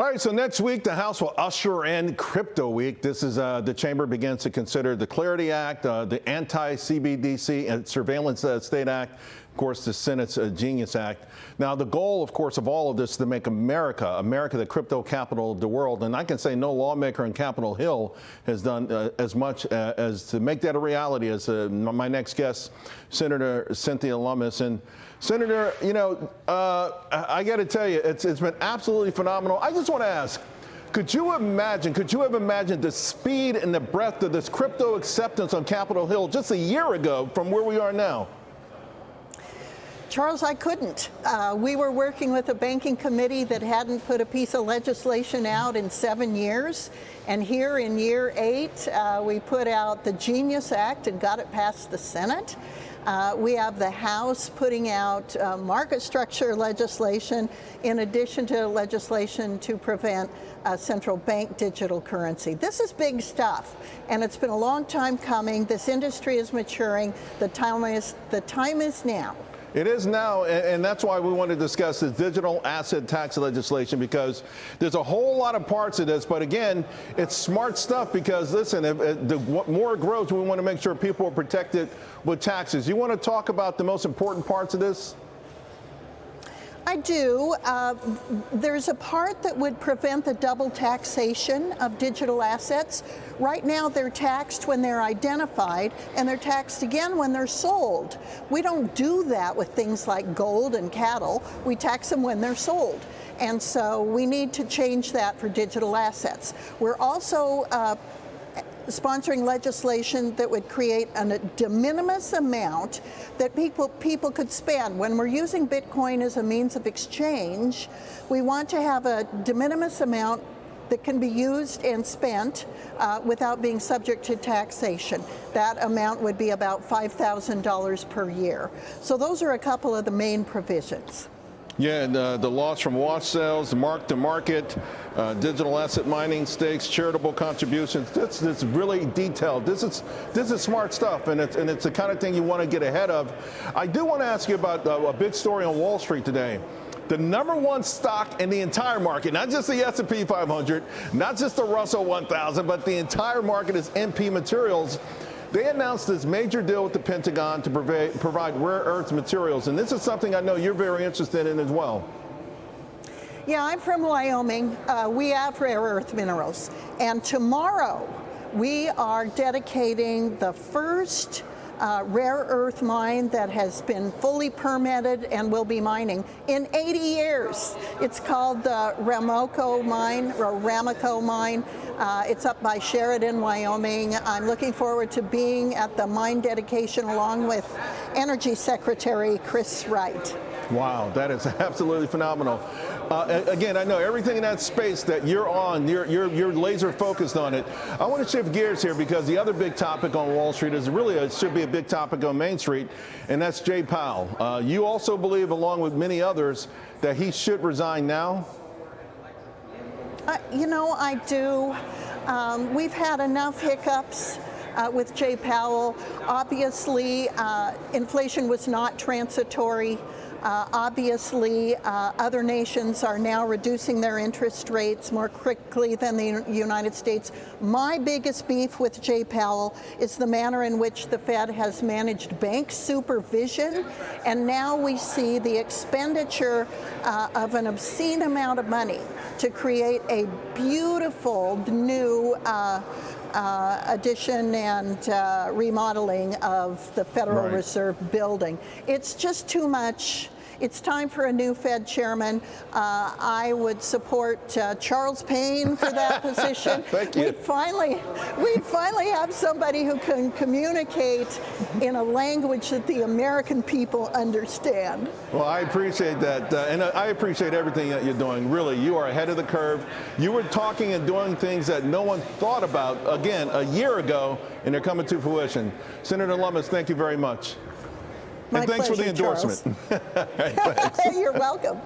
All right, so next week, the House will usher in Crypto Week. This is the chamber begins to consider the Clarity Act, the Anti-CBDC and Surveillance State Act, of course, the Senate's Genius Act. Now, the goal, of course, of all of this is to make America the crypto capital of the world. And I can say no lawmaker on Capitol Hill has done as much as to make that a reality as my next guest, Senator Cynthia Lummis. And Senator, you know, I got to tell you, it's been absolutely phenomenal. I just want to ask, could you have imagined the speed and the breadth of this crypto acceptance on Capitol Hill just a year ago from where we are now? Charles, I couldn't. We were working with a banking committee that hadn't put a piece of legislation out in 7 years. And here in year 8, we put out the Genius Act and got it past the Senate. We have the House putting out market structure legislation in addition to legislation to prevent central bank digital currency. This is big stuff, and it's been a long time coming. This industry is maturing. The time is now. It is now, and that's why we want to discuss the digital asset tax legislation, because there's a whole lot of parts of this. But again, it's smart stuff because, listen, the more it grows, we want to make sure people are protected with taxes. You want to talk about the most important parts of this? I do. There's a part that would prevent the double taxation of digital assets. Right now, they're taxed when they're identified, and they're taxed again when they're sold. We don't do that with things like gold and cattle. We tax them when they're sold. And so we need to change that for digital assets. We're also sponsoring legislation that would create a de minimis amount that people could spend. When we're using Bitcoin as a means of exchange, we want to have a de minimis amount that can be used and spent without being subject to taxation. That amount would be about $5,000 per year. So those are a couple of the main provisions. Yeah, and the loss from wash sales, the mark-to-market, digital asset mining stakes, charitable contributions. That's really detailed. This is smart stuff, and it's the kind of thing you want to get ahead of. I do want to ask you about a big story on Wall Street today. The #1 stock in the entire market, not just the S&P 500, not just the Russell 1000, but the entire market is MP Materials. They announced this major deal with the Pentagon to provide rare earth materials, and this is something I know you're very interested in as well. Yeah, I'm from Wyoming. We have rare earth minerals, and tomorrow we are dedicating the first rare earth mine that has been fully permitted and will be mining in 80 years. It's called the Ramaco mine. It's up by Sheridan, Wyoming. I'm looking forward to being at the mine dedication along with Energy Secretary Chris Wright. Wow, that is absolutely phenomenal. Again, I know everything in that space that you're on, you're laser focused on it. I want to shift gears here because the other big topic on Wall Street is should be a big topic on Main Street, and that's Jay Powell. You also believe, along with many others, that he should resign now? You know, I do. We've had enough hiccups with Jay Powell. Obviously, inflation was not transitory. Obviously, other nations are now reducing their interest rates more quickly than the United States. My biggest beef with Jay Powell is the manner in which the Fed has managed bank supervision, and now we see the expenditure of an obscene amount of money to create a beautiful new addition and remodeling of the Federal Reserve building. It's just too much. It's time for a new Fed chairman. I would support Charles Payne for that position. Thank you. We'd finally have somebody who can communicate in a language that the American people understand. Well, I appreciate that, and I appreciate everything that you're doing. Really, you are ahead of the curve. You were talking and doing things that no one thought about, again, a year ago, and they're coming to fruition. Senator Lummis, thank you very much. My and thanks pleasure, for the endorsement. You're welcome.